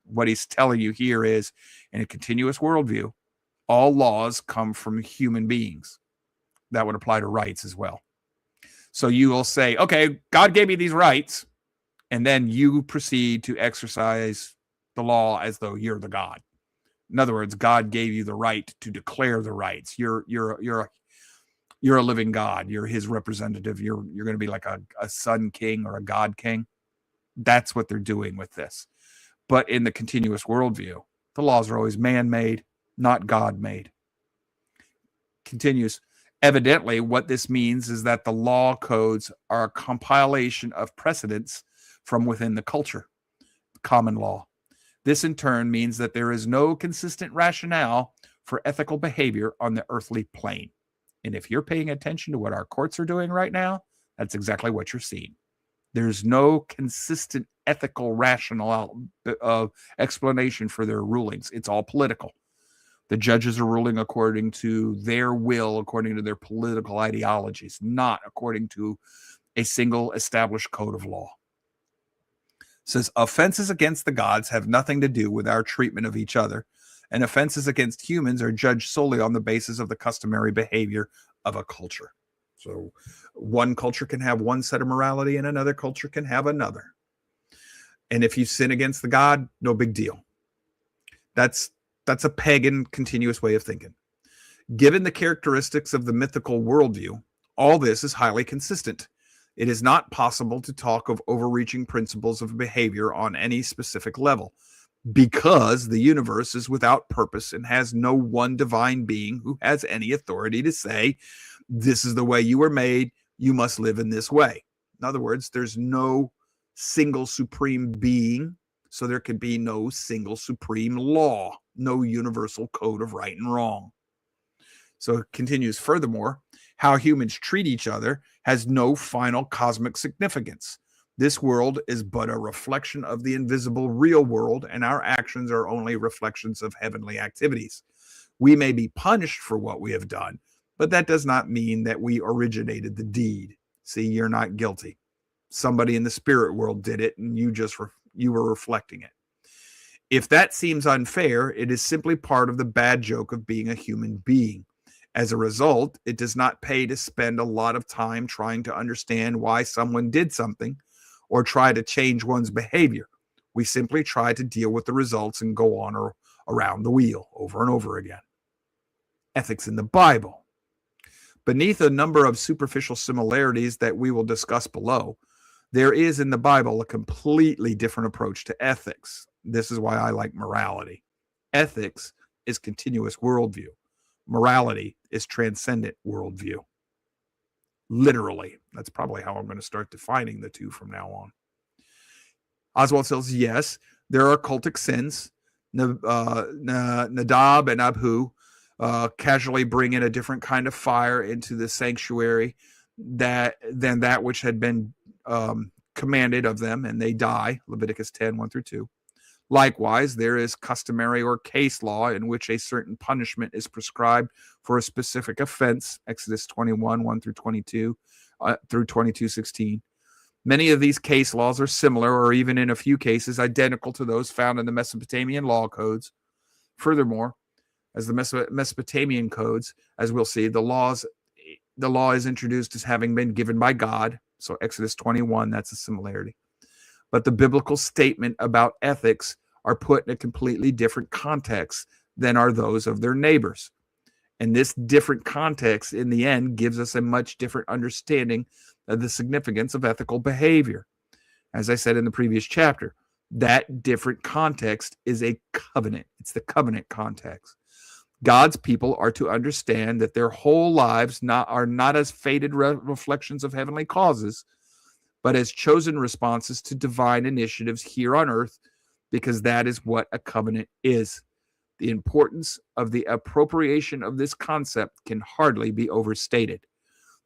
What he's telling you here is, in a continuous worldview, all laws come from human beings. That would apply to rights as well. So you will say, okay, God gave me these rights, and then you proceed to exercise the law as though you're the God. In other words, God gave you the right to declare the rights. You're a living God. You're his representative. You're going to be like a sun king or a God king. That's what they're doing with this. But in the continuous worldview, the laws are always man-made, not God-made. Continues. Evidently, what this means is that the law codes are a compilation of precedents from within the culture, common law. This in turn means that there is no consistent rationale for ethical behavior on the earthly plane. And if you're paying attention to what our courts are doing right now, that's exactly what you're seeing. There's no consistent ethical rational explanation for their rulings. It's all political. The judges are ruling according to their will, according to their political ideologies, not according to a single established code of law. It says offenses against the gods have nothing to do with our treatment of each other, and offenses against humans are judged solely on the basis of the customary behavior of a culture. So one culture can have one set of morality and another culture can have another. And if you sin against the god, no big deal. That's a pagan continuous way of thinking. Given the characteristics of the mythical worldview, all this is highly consistent. It is not possible to talk of overreaching principles of behavior on any specific level, because the universe is without purpose and has no one divine being who has any authority to say, this is the way you were made, you must live in this way. In other words, there's no single supreme being, so there can be no single supreme law, no universal code of right and wrong. So it continues, furthermore, how humans treat each other has no final cosmic significance. This world is but a reflection of the invisible real world, and our actions are only reflections of heavenly activities. We may be punished for what we have done, but that does not mean that we originated the deed. See, you're not guilty. Somebody in the spirit world did it, and you were reflecting it. If that seems unfair, it is simply part of the bad joke of being a human being. As a result, it does not pay to spend a lot of time trying to understand why someone did something or try to change one's behavior. We simply try to deal with the results and go on or around the wheel over and over again. Ethics in the Bible. Beneath a number of superficial similarities that we will discuss below, there is in the Bible a completely different approach to ethics. This is why I like morality. Ethics is continuous worldview. Morality is transcendent worldview. Literally. That's probably how I'm going to start defining the two from now on. Oswald says, yes, there are cultic sins. Nadab and Abihu casually bring in a different kind of fire into the sanctuary than that which had been commanded of them, and they die. Leviticus 10, 1-2. Likewise, there is customary or case law in which a certain punishment is prescribed for a specific offense. Exodus 21, 1-22, through 22:16. Many of these case laws are similar, or even in a few cases identical to those found in the Mesopotamian law codes. Furthermore, as the Mesopotamian codes, as we'll see, the law is introduced as having been given by God. So Exodus 21, that's a similarity. But the biblical statement about ethics are put in a completely different context than are those of their neighbors. And this different context, in the end, gives us a much different understanding of the significance of ethical behavior. As I said in the previous chapter, that different context is a covenant. It's the covenant context. God's people are to understand that their whole lives are not as faded reflections of heavenly causes, but as chosen responses to divine initiatives here on earth, because that is what a covenant is. The importance of the appropriation of this concept can hardly be overstated.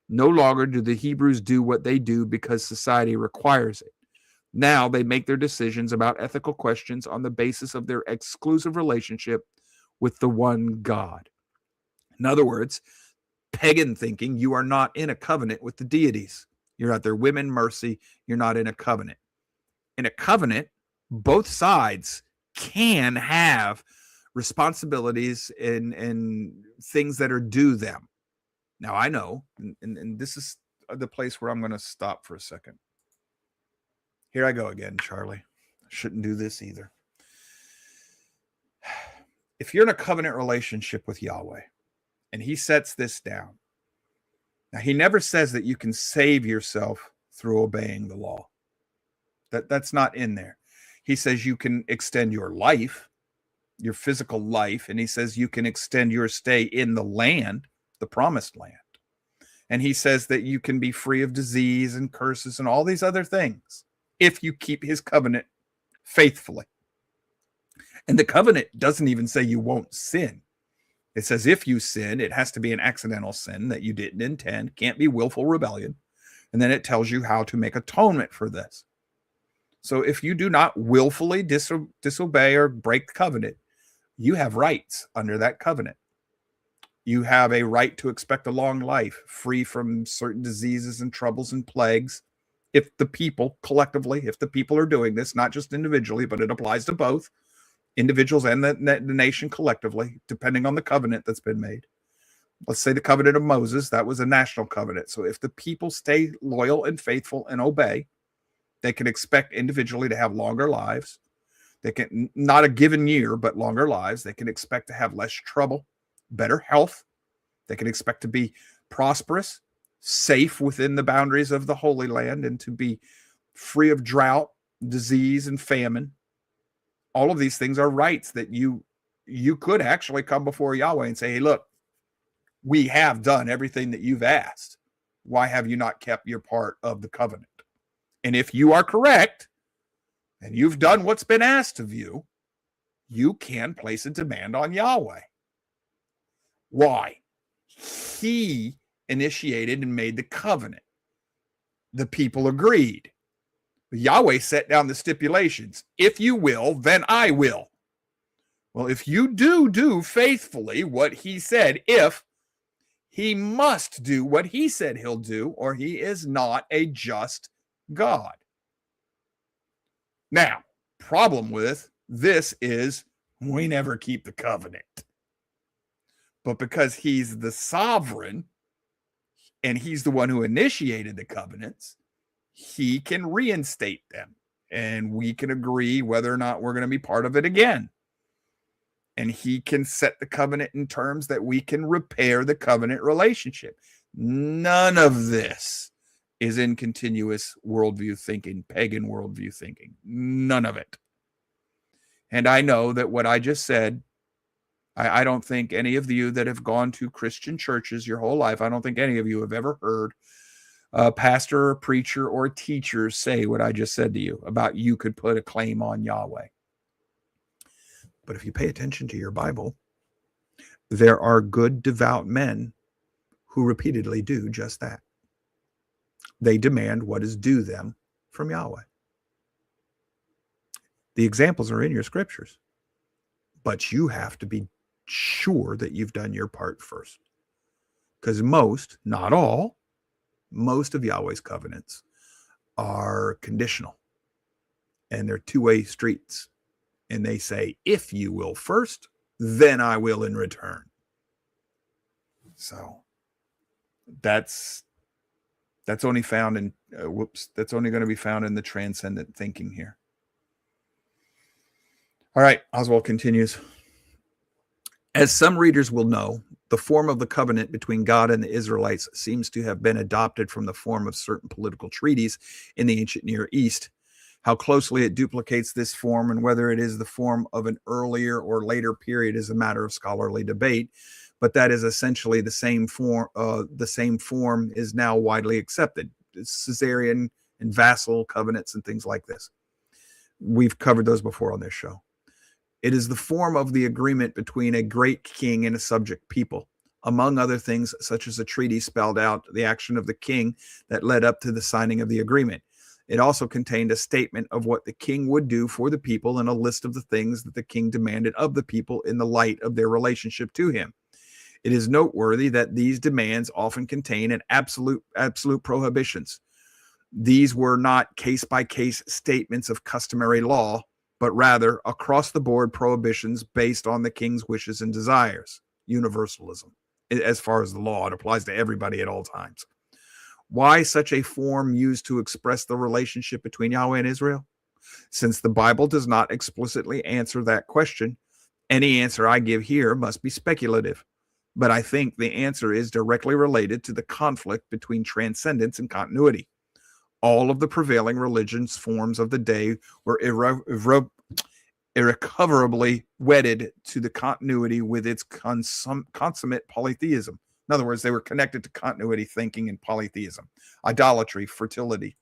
No longer do the Hebrews do what they do because society requires it. Now they make their decisions about ethical questions on the basis of their exclusive relationship with the one God. In other words, pagan thinking, you are not in a covenant with the deities. You're at their whim and mercy. You're not in a covenant. In a covenant, both sides can have responsibilities and things that are due them. Now, I know, and this is the place where I'm going to stop for a second. Here I go again, Charlie. I shouldn't do this either. If you're in a covenant relationship with Yahweh, and he sets this down, now he never says that you can save yourself through obeying the law. That's not in there. He says you can extend your life, your physical life, and he says you can extend your stay in the land, the promised land. And he says that you can be free of disease and curses and all these other things if you keep his covenant faithfully. And the covenant doesn't even say you won't sin. It says if you sin, it has to be an accidental sin that you didn't intend, can't be willful rebellion. And then it tells you how to make atonement for this. So if you do not willfully disobey or break the covenant, you have rights under that covenant. You have a right to expect a long life, free from certain diseases and troubles and plagues. If the people collectively, if the people are doing this, not just individually, but it applies to both individuals and the nation collectively, depending on the covenant that's been made. Let's say the covenant of Moses, that was a national covenant. So if the people stay loyal and faithful and obey, they can expect individually to have longer lives. They can, not a given year, but longer lives. They can expect to have less trouble, better health. They can expect to be prosperous, safe within the boundaries of the Holy Land, and to be free of drought, disease, and famine. All of these things are rights that you could actually come before Yahweh and say, hey, look, we have done everything that you've asked. Why have you not kept your part of the covenant? And if you are correct, and you've done what's been asked of you, you can place a demand on Yahweh. Why? He initiated and made the covenant. The people agreed. Yahweh set down the stipulations. If you will, then I will. Well, if you do faithfully what he said, if he must do what he said he'll do, or he is not a just God. Now, problem with this is we never keep the covenant. But because he's the sovereign and he's the one who initiated the covenants, he can reinstate them. And we can agree whether or not we're going to be part of it again. And he can set the covenant in terms that we can repair the covenant relationship. None of this is in continuous worldview thinking, pagan worldview thinking. None of it. And I know that what I just said, I don't think any of you that have gone to Christian churches your whole life, I don't think any of you have ever heard a pastor or preacher or teacher say what I just said to you about you could put a claim on Yahweh. But if you pay attention to your Bible, there are good, devout men who repeatedly do just that. They demand what is due them from Yahweh. The examples are in your scriptures, but you have to be sure that you've done your part first. Because most, not all, most of Yahweh's covenants are conditional, and they're two-way streets. And they say, if you will first, then I will in return. So that's only found in, that's only going to be found in the transcendent thinking here. All right, Oswald continues. As some readers will know, the form of the covenant between God and the Israelites seems to have been adopted from the form of certain political treaties in the ancient Near East. How closely it duplicates this form and whether it is the form of an earlier or later period is a matter of scholarly debate, but that is essentially the same form. The same form is now widely accepted. It's Caesarean and vassal covenants and things like this. We've covered those before on this show. It is the form of the agreement between a great king and a subject people. Among other things, such as a treaty spelled out the action of the king that led up to the signing of the agreement. It also contained a statement of what the king would do for the people and a list of the things that the king demanded of the people in the light of their relationship to him. It is noteworthy that these demands often contain an absolute prohibitions. These were not case-by-case statements of customary law, but rather across-the-board prohibitions based on the king's wishes and desires. Universalism. As far as the law, it applies to everybody at all times. Why such a form used to express the relationship between Yahweh and Israel? Since the Bible does not explicitly answer that question, any answer I give here must be speculative. But I think the answer is directly related to the conflict between transcendence and continuity. All of the prevailing religions forms of the day were irrecoverably wedded to the continuity with its consummate polytheism. In other words, they were connected to continuity thinking and polytheism, idolatry, fertility,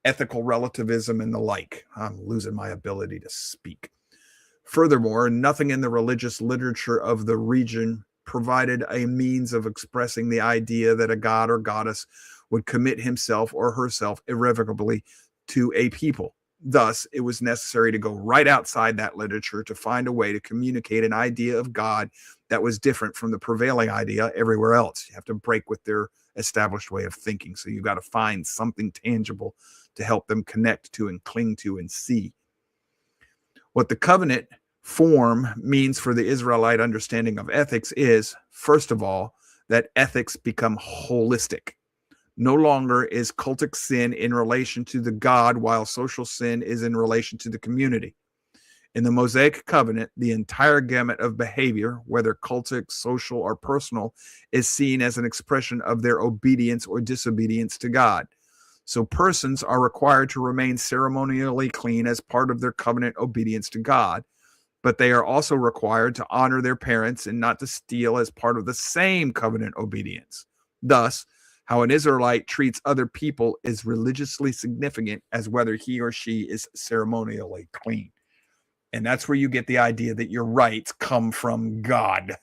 ethical relativism, and the like. I'm losing my ability to speak. Furthermore, nothing in the religious literature of the region provided a means of expressing the idea that a god or goddess would commit himself or herself irrevocably to a people. Thus, it was necessary to go right outside that literature to find a way to communicate an idea of God that was different from the prevailing idea everywhere else. You have to break with their established way of thinking. So you've got to find something tangible to help them connect to and cling to and see. What the covenant form means for the Israelite understanding of ethics is, first of all, that ethics become holistic. No longer is cultic sin in relation to the God, while social sin is in relation to the community. In the Mosaic covenant, the entire gamut of behavior, whether cultic, social, or personal, is seen as an expression of their obedience or disobedience to God. So persons are required to remain ceremonially clean as part of their covenant obedience to God, but they are also required to honor their parents and not to steal as part of the same covenant obedience. Thus, how an Israelite treats other people is religiously significant as whether he or she is ceremonially clean. And that's where you get the idea that your rights come from God.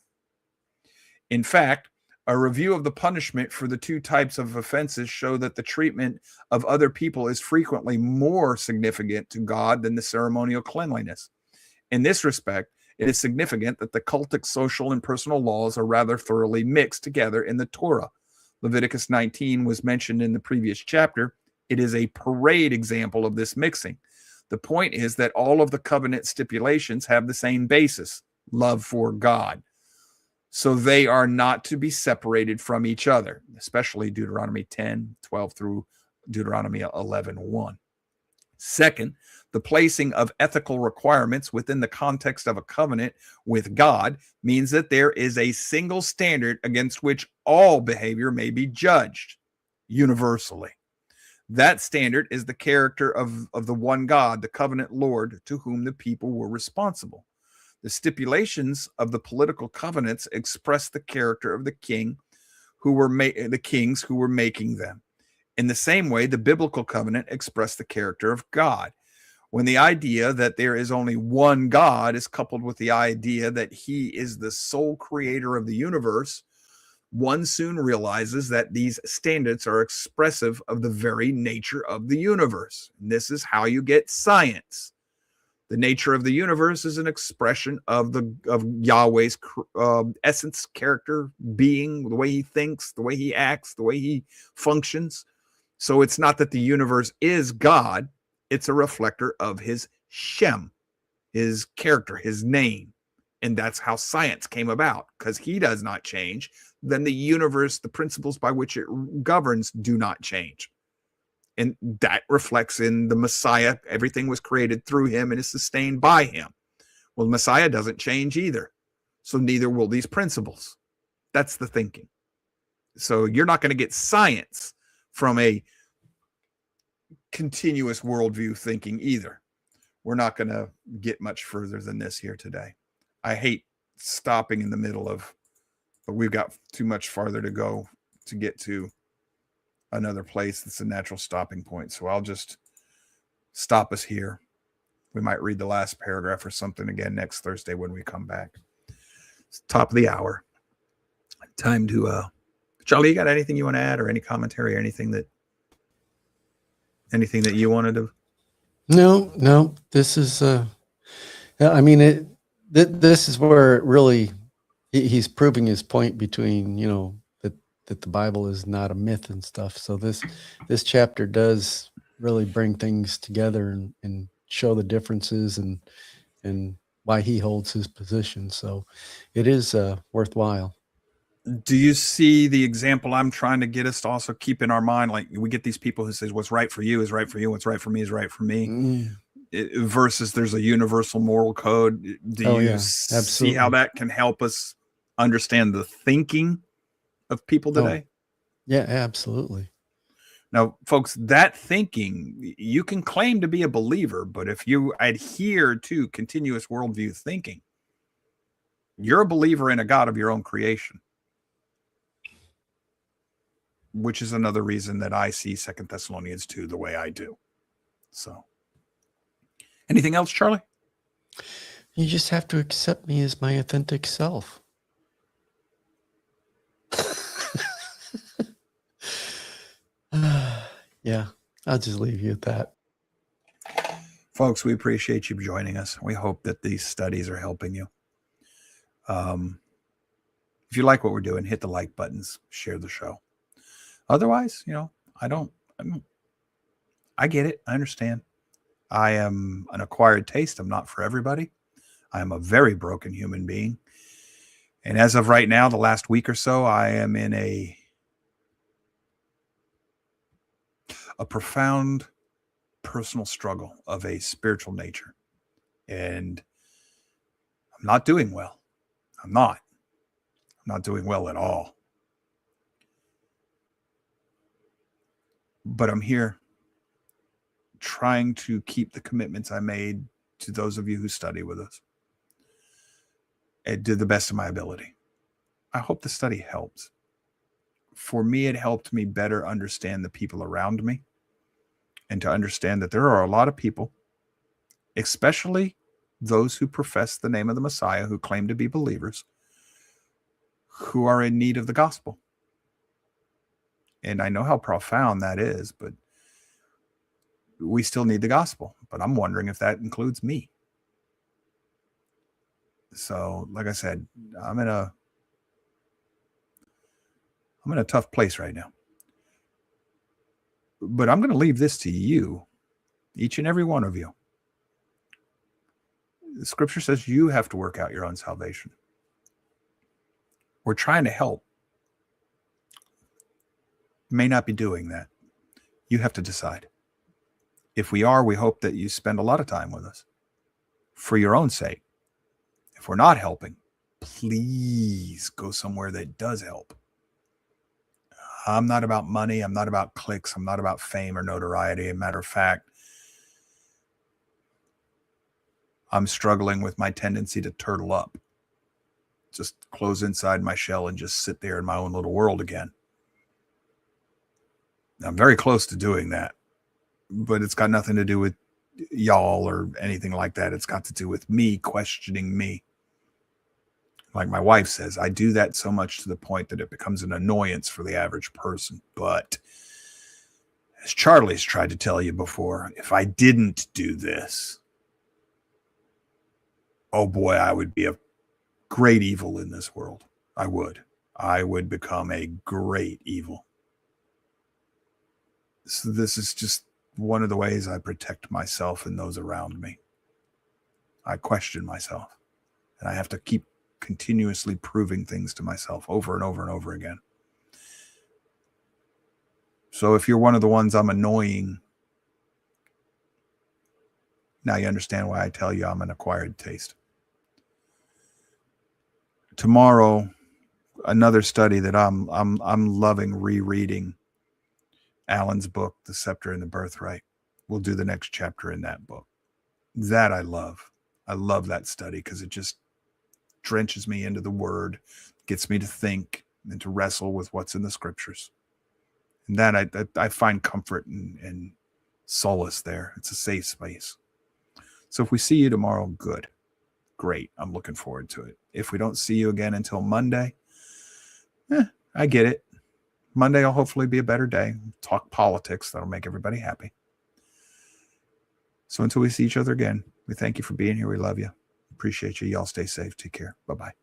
In fact, A review of the punishment for the two types of offenses show that the treatment of other people is frequently more significant to God than the ceremonial cleanliness. In this respect, it is significant that the cultic, social, and personal laws are rather thoroughly mixed together in the Torah. Leviticus 19 was mentioned in the previous chapter. It is a parade example of this mixing. The point is that all of the covenant stipulations have the same basis, love for God. So they are not to be separated from each other, especially Deuteronomy 10:12 through Deuteronomy 11:1. Second, the placing of ethical requirements within the context of a covenant with God means that there is a single standard against which all behavior may be judged universally. That standard is the character of the one God, the covenant Lord, to whom the people were responsible. The stipulations of the political covenants express the character of the kings who were making them. In the same way, the biblical covenant expressed the character of God. When the idea that there is only one God is coupled with the idea that he is the sole creator of the universe, one soon realizes that these standards are expressive of the very nature of the universe. And this is how you get science. The nature of the universe is an expression of Yahweh's essence, character, being, the way he thinks, the way he acts, the way he functions. So it's not that the universe is God. It's a reflector of his Shem, his character, his name. And that's how science came about, because he does not change. Then the universe, the principles by which it governs do not change. And that reflects in the Messiah. Everything was created through him and is sustained by him. Well, the Messiah doesn't change either. So neither will these principles. That's the thinking. So you're not going to get science from a continuous worldview thinking either. We're not going to get much further than this here today. I hate stopping in the middle of, but we've got too much farther to go to get to another place that's a natural stopping point. So I'll just stop us here. We might read the last paragraph or something again next Thursday when we come back. It's top of the hour. Time to Charlie, you got anything you want to add, or any commentary, or anything that you wanted to? No. This is I mean, this is where it really he's proving his point between, that the Bible is not a myth and stuff. So this chapter does really bring things together and show the differences and why he holds his position. So it is worthwhile. Do you see the example I'm trying to get us to also keep in our mind? Like, we get these people who says what's right for you is right for you, what's right for me is right for me, versus there's a universal moral code. Do you see how that can help us understand the thinking of people today? Yeah, absolutely. Now, folks, that thinking, you can claim to be a believer, but if you adhere to continuous worldview thinking, you're a believer in a God of your own creation, which is another reason that I see 2 Thessalonians 2 the way I do. So, anything else, Charlie? You just have to accept me as my authentic self. Yeah, I'll just leave you at that. Folks, we appreciate you joining us. We hope that these studies are helping you. If you like what we're doing, hit the like buttons, share the show. Otherwise, I get it. I understand. I am an acquired taste. I'm not for everybody. I am a very broken human being. And as of right now, the last week or so, I am in a profound personal struggle of a spiritual nature. And I'm not doing well. I'm not doing well at all. But I'm here trying to keep the commitments I made to those of you who study with us and do the best of my ability. I hope the study helps. For me, it helped me better understand the people around me and to understand that there are a lot of people, especially those who profess the name of the Messiah, who claim to be believers, who are in need of the gospel. And I know how profound that is, but we still need the gospel. But I'm wondering if that includes me. So, like I said, I'm in a tough place right now. But I'm going to leave this to you, each and every one of you. The scripture says you have to work out your own salvation. We're trying to help. May not be doing that. You have to decide. If we are, we hope that you spend a lot of time with us for your own sake. If we're not helping, please go somewhere that does help. I'm not about money. I'm not about clicks. I'm not about fame or notoriety. As a matter of fact, I'm struggling with my tendency to turtle up. Just close inside my shell and just sit there in my own little world again. I'm very close to doing that, but it's got nothing to do with y'all or anything like that. It's got to do with me questioning me. Like my wife says, I do that so much to the point that it becomes an annoyance for the average person. But as Charlie's tried to tell you before, if I didn't do this, oh boy, I would be a great evil in this world. I would become a great evil. So this is just one of the ways I protect myself and those around me. I question myself, and I have to keep continuously proving things to myself over and over and over again. So if you're one of the ones I'm annoying, now you understand why I tell you I'm an acquired taste. Tomorrow, another study that I'm loving rereading, Alan's book, The Scepter and the Birthright. We'll do the next chapter in that book. That I love. I love that study because it just drenches me into the word, gets me to think and to wrestle with what's in the scriptures. And that I find comfort and solace there. It's a safe space. So if we see you tomorrow, good. Great. I'm looking forward to it. If we don't see you again until Monday, I get it. Monday will hopefully be a better day. Talk politics. That'll make everybody happy. So until we see each other again, we thank you for being here. We love you. Appreciate you. Y'all stay safe. Take care. Bye-bye.